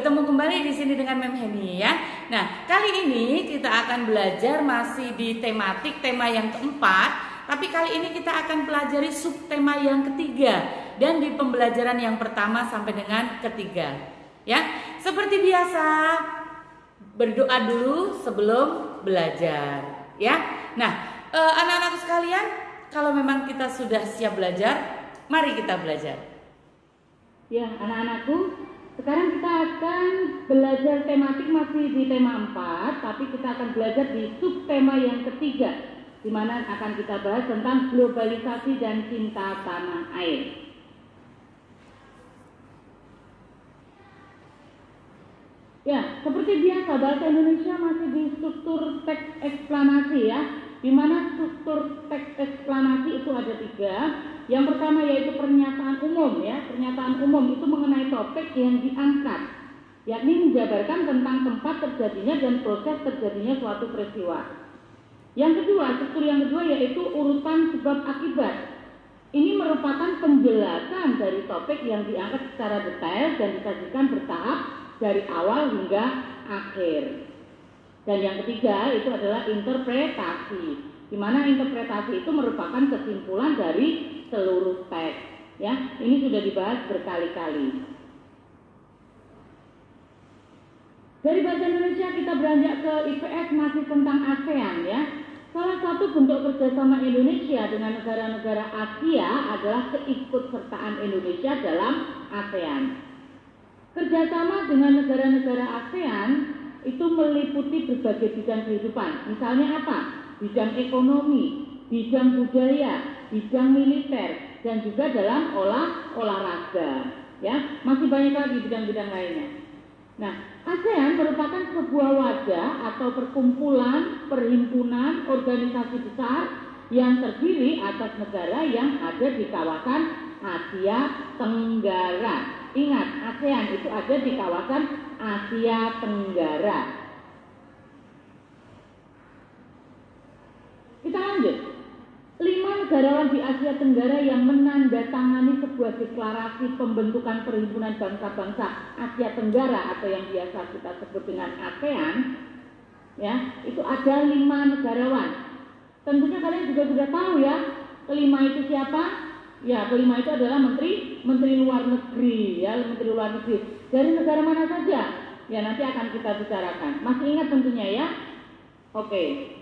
bertemu kembali di sini dengan Mem Heni ya. Nah, kali ini kita akan belajar masih di tema yang keempat, tapi kali ini kita akan pelajari subtema yang ketiga dan di pembelajaran yang pertama sampai dengan ketiga. Ya, seperti biasa berdoa dulu sebelum belajar ya. Nah, anak-anak sekalian, kalau memang kita sudah siap belajar, mari kita belajar. Ya, anak-anakku, sekarang kita akan belajar tematik masih di tema 4, tapi kita akan belajar di subtema yang ketiga, di mana akan kita bahas tentang globalisasi dan cinta tanah air. Ya, seperti biasa bahasa Indonesia masih di struktur teks eksplanasi ya, di mana struktur teks eksplanasi itu ada 3. Yang pertama yaitu pernyataan umum ya. Pernyataan umum itu mengenai topik yang diangkat, yakni menjabarkan tentang tempat terjadinya dan proses terjadinya suatu peristiwa. Yang kedua, struktur yang kedua yaitu urutan sebab akibat. Ini merupakan penjelasan dari topik yang diangkat secara detail dan disajikan bertahap dari awal hingga akhir. Dan yang ketiga itu adalah interpretasi, di mana interpretasi itu merupakan kesimpulan dari seluruh teks. Ya, ini sudah dibahas berkali-kali. Dari bahasa Indonesia kita beranjak ke IPS masih tentang ASEAN ya. Salah satu bentuk kerjasama Indonesia dengan negara-negara Asia adalah keikutsertaan Indonesia dalam ASEAN. Kerjasama dengan negara-negara ASEAN itu meliputi berbagai bidang kehidupan. Misalnya apa? Bidang ekonomi, bidang budaya, bidang militer, dan juga dalam olahraga. Ya, masih banyak lagi bidang-bidang lainnya. Nah, ASEAN merupakan sebuah wadah atau perkumpulan, perhimpunan, organisasi besar yang terdiri atas negara yang ada di kawasan Asia Tenggara. Ingat, ASEAN itu ada di kawasan Asia Tenggara. Kita lanjut. 5 negarawan di Asia Tenggara yang menandatangani sebuah deklarasi pembentukan Perhimpunan Bangsa-Bangsa Asia Tenggara atau yang biasa kita sebut dengan ASEAN, ya, itu ada 5 negarawan. Tentunya kalian juga sudah tahu ya, kelima itu siapa? Ya, kelima itu adalah Menteri Luar Negeri, ya, Menteri Luar Negeri. Dari negara mana saja? Ya, nanti akan kita bicarakan. Masih ingat tentunya ya? Oke.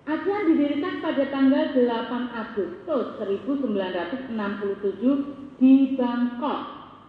ASEAN didirikan pada tanggal 8 Agustus 1967 di Bangkok,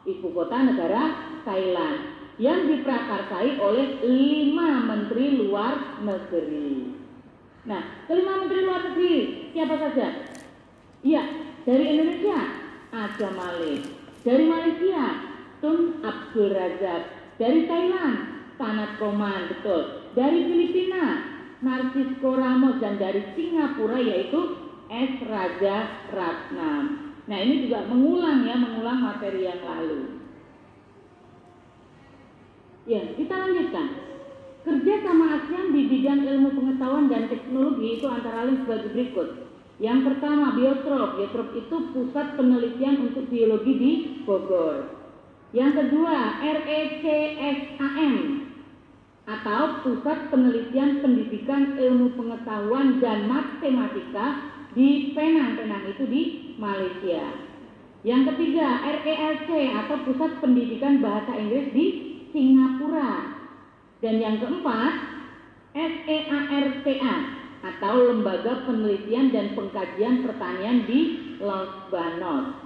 ibu kota negara Thailand, yang diprakarsai oleh 5 menteri luar negeri. Nah, kelima menteri luar negeri siapa saja? Iya, dari Indonesia ada Malik, dari Malaysia Tun Abdul Razak, dari Thailand Tanat Roman, betul, dari Filipina Narcisco Ramos, dan dari Singapura yaitu S. Raja Ratnam. Nah, ini juga mengulang materi yang lalu. Ya, kita lanjutkan. Kerja sama ASEAN di bidang ilmu pengetahuan dan teknologi itu antara lain sebagai berikut. Yang pertama, Biotrop. Biotrop itu pusat penelitian untuk biologi di Bogor. Yang kedua, RECSAM atau Pusat Penelitian Pendidikan Ilmu Pengetahuan dan Matematika di Penang. Penang itu di Malaysia. Yang ketiga, RELC atau Pusat Pendidikan Bahasa Inggris di Singapura. Dan yang keempat, SEARTA atau Lembaga Penelitian dan Pengkajian Pertanian di Los Banos.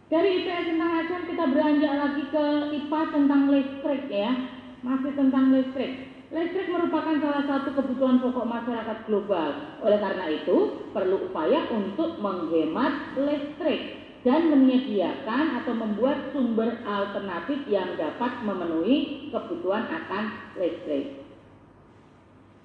Dari IPS tentang ASEAN kita beranjak lagi ke IPA tentang listrik ya. Masih tentang listrik. Listrik merupakan salah satu kebutuhan pokok masyarakat global. Oleh karena itu, perlu upaya untuk menghemat listrik dan menyediakan atau membuat sumber alternatif yang dapat memenuhi kebutuhan akan listrik.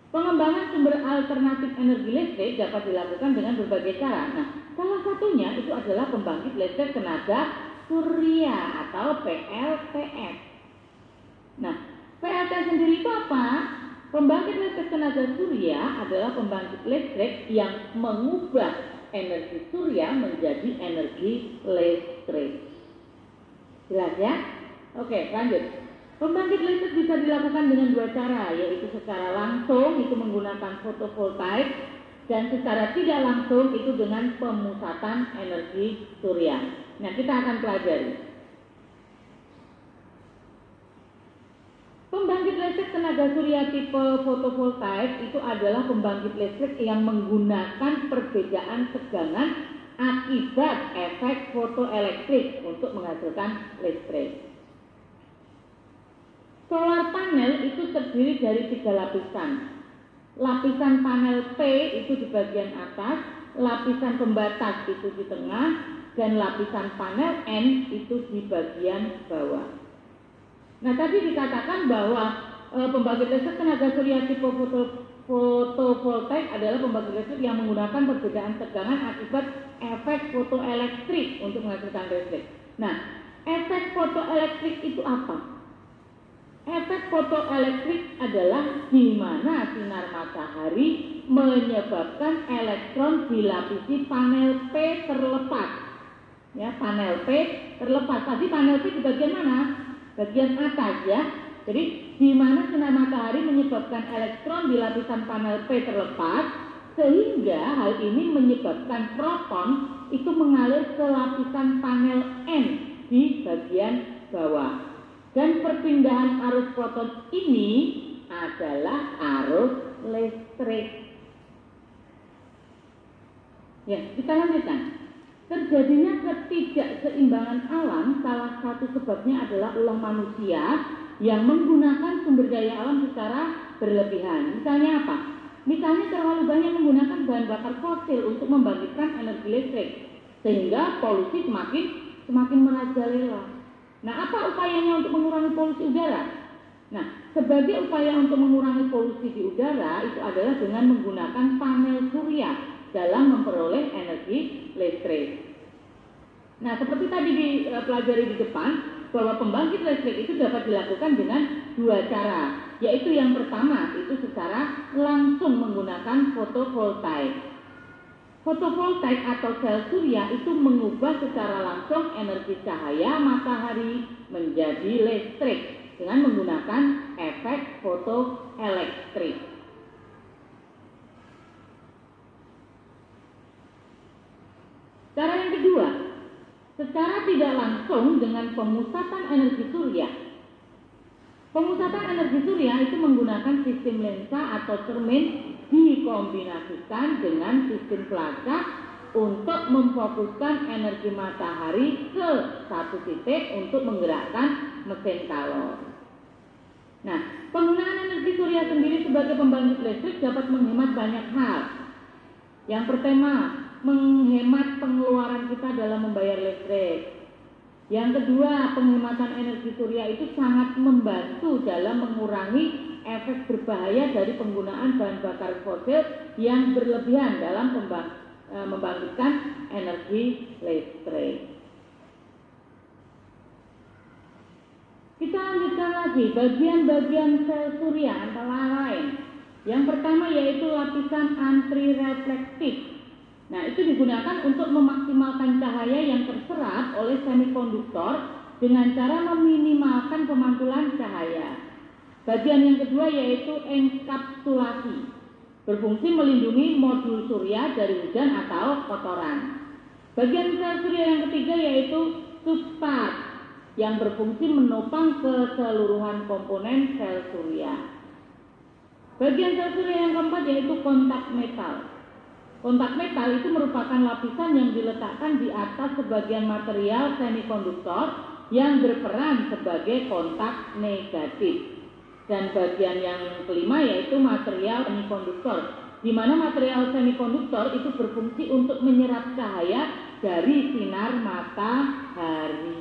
Pengembangan sumber alternatif energi listrik dapat dilakukan dengan berbagai cara. Nah, salah satunya itu adalah pembangkit listrik tenaga surya atau PLTS. Nah, PLTS sendiri itu apa? Pembangkit listrik tenaga surya adalah pembangkit listrik yang mengubah energi surya menjadi energi listrik. Jelas ya? Oke, lanjut. Pembangkit listrik bisa dilakukan dengan dua cara, yaitu secara langsung itu menggunakan fotovoltaik dan secara tidak langsung itu dengan pemusatan energi surya. Nah, kita akan pelajari. Pembangkit listrik tenaga surya tipe fotovoltaik itu adalah pembangkit listrik yang menggunakan perbedaan tegangan akibat efek fotoelektrik untuk menghasilkan listrik. Solar panel itu terdiri dari 3 lapisan. Lapisan panel P itu di bagian atas, lapisan pembatas itu di tengah, dan lapisan panel N itu di bagian bawah. Nah, tadi dikatakan bahwa pembangkit listrik tenaga surya tipe fotovoltaik adalah pembangkit listrik yang menggunakan perbedaan tegangan akibat efek fotoelektrik untuk menghasilkan listrik. Nah, efek fotoelektrik itu apa? Efek fotoelektrik adalah di mana sinar matahari menyebabkan elektron dilapisi panel P terlepas. Ya, panel P terlepas. Tadi panel P di bagian mana? Bagian atas ya. Jadi di mana sinar matahari menyebabkan elektron di lapisan panel P terlepas, sehingga hal ini menyebabkan proton itu mengalir ke lapisan panel N di bagian bawah. Dan perpindahan arus proton ini adalah arus listrik. Ya, kita lanjutkan. Terjadinya ketidakseimbangan alam salah satu sebabnya adalah ulah manusia yang menggunakan sumber daya alam secara berlebihan. Misalnya apa? Misalnya terlalu banyak menggunakan bahan bakar fosil untuk membangkitkan energi listrik, sehingga polusi semakin merajalela. Nah, apa upayanya untuk mengurangi polusi udara? Nah, sebagai upaya untuk mengurangi polusi di udara itu adalah dengan menggunakan panel surya dalam memperoleh energi listrik. Nah, seperti tadi dipelajari di depan, bahwa pembangkit listrik itu dapat dilakukan dengan dua cara, yaitu yang pertama itu secara langsung menggunakan fotovoltaik. Fotovoltaik atau sel surya itu mengubah secara langsung energi cahaya matahari menjadi listrik dengan menggunakan efek fotoelektrik. Cara yang kedua, secara tidak langsung dengan pemusatan energi surya. Pemusatan energi surya itu menggunakan sistem lensa atau cermin dikombinasikan dengan sistem pelacak untuk memfokuskan energi matahari ke satu titik untuk menggerakkan mesin kalor. Nah, penggunaan energi surya sendiri sebagai pembangkit listrik dapat menghemat banyak hal. Yang pertama, menghemat pengeluaran kita dalam membayar listrik. Yang kedua, penghematan energi surya itu sangat membantu dalam mengurangi efek berbahaya dari penggunaan bahan bakar fosil yang berlebihan dalam membangkitkan energi listrik. Kita lanjutkan lagi bagian-bagian sel surya antara lain. Yang pertama yaitu lapisan antireflektif. Nah, itu digunakan untuk memaksimalkan cahaya yang terserap oleh semikonduktor dengan cara meminimalkan pemantulan cahaya. Bagian yang kedua yaitu enkapsulasi, berfungsi melindungi modul surya dari hujan atau kotoran. Bagian sel surya yang ketiga yaitu substrat, yang berfungsi menopang keseluruhan komponen sel surya. Bagian sel surya yang keempat yaitu kontak metal. Kontak metal itu merupakan lapisan yang diletakkan di atas sebagian material semikonduktor yang berperan sebagai kontak negatif. Dan bagian yang kelima yaitu material semikonduktor, di mana material semikonduktor itu berfungsi untuk menyerap cahaya dari sinar matahari.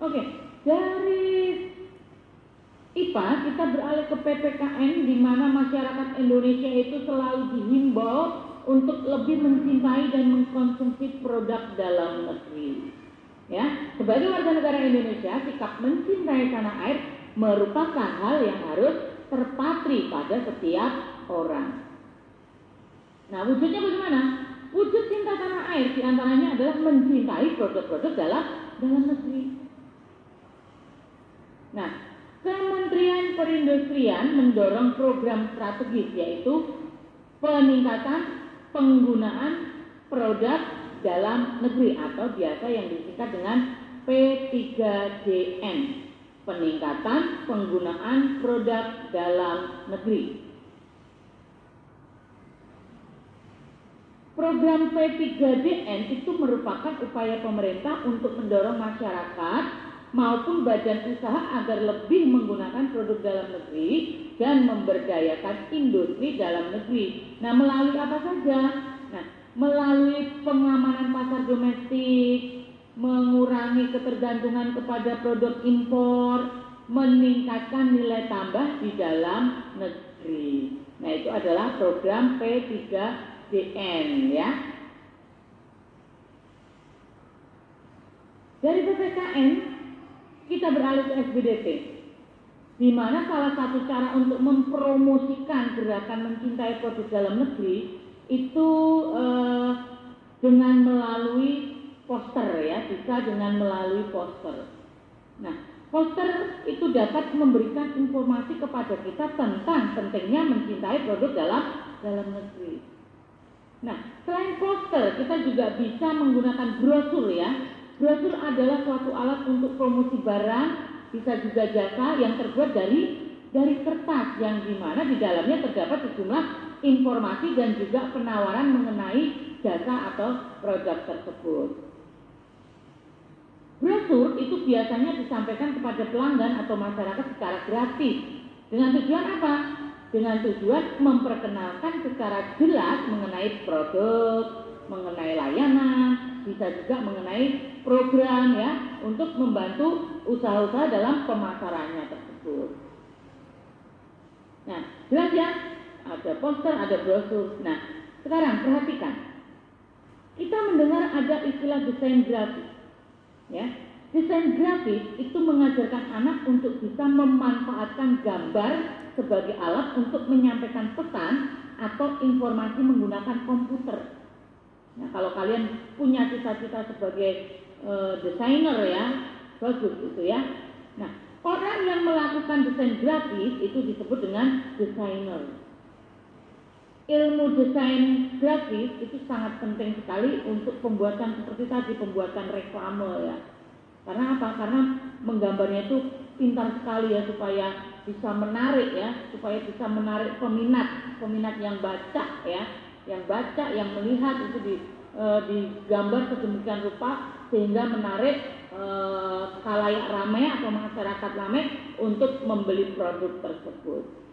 Oke, dari IPA kita beralih ke PPKN, di mana masyarakat Indonesia itu selalu dihimbau untuk lebih mencintai dan mengkonsumsi produk dalam negeri. Ya, sebagai warga negara Indonesia, sikap mencintai tanah air merupakan hal yang harus terpatri pada setiap orang. Nah, wujudnya bagaimana? Wujud cinta tanah air diantaranya adalah mencintai produk-produk dalam negeri. Nah, Kementerian Perindustrian mendorong program strategis yaitu peningkatan penggunaan produk dalam negeri atau biasa yang disingkat dengan P3DN, peningkatan penggunaan produk dalam negeri. Program P3DN itu merupakan upaya pemerintah untuk mendorong masyarakat maupun badan usaha agar lebih menggunakan produk dalam negeri dan memberdayakan industri dalam negeri. Nah, melalui apa saja? Nah, melalui pengamanan pasar domestik, mengurangi ketergantungan kepada produk impor, meningkatkan nilai tambah di dalam negeri. Nah, itu adalah program P3DN ya. Dari PPKN kita beralih ke SBDP, di mana salah satu cara untuk mempromosikan gerakan mencintai produk dalam negeri itu dengan melalui poster ya, bisa dengan melalui poster. Nah, poster itu dapat memberikan informasi kepada kita tentang pentingnya mencintai produk dalam negeri. Nah, selain poster, kita juga bisa menggunakan brosur ya. Brosur adalah suatu alat untuk promosi barang, bisa juga jasa yang terbuat dari kertas yang dimana di dalamnya terdapat sejumlah informasi dan juga penawaran mengenai jasa atau produk tersebut. Brosur itu biasanya disampaikan kepada pelanggan atau masyarakat secara gratis. Dengan tujuan apa? Dengan tujuan memperkenalkan secara jelas mengenai produk, mengenai layanan, bisa juga mengenai program ya untuk membantu usaha-usaha dalam pemasarannya tersebut. Nah, jelas ya, ada poster, ada brosur. Nah, sekarang perhatikan, kita mendengar ada istilah desain grafis. Ya, desain grafis itu mengajarkan anak untuk bisa memanfaatkan gambar sebagai alat untuk menyampaikan pesan atau informasi menggunakan komputer. Nah, kalau kalian punya cita-cita sebagai desainer ya, bagus itu ya. Nah, orang yang melakukan desain grafis itu disebut dengan desainer. Ilmu desain grafis itu sangat penting sekali untuk pembuatan seperti tadi, pembuatan reklame ya. Karena apa? Karena menggambarnya itu pintar sekali ya supaya bisa menarik ya, supaya bisa menarik peminat yang baca ya. Yang baca, yang melihat itu digambar sedemikian rupa sehingga menarik khalayak ramai atau masyarakat ramai untuk membeli produk tersebut.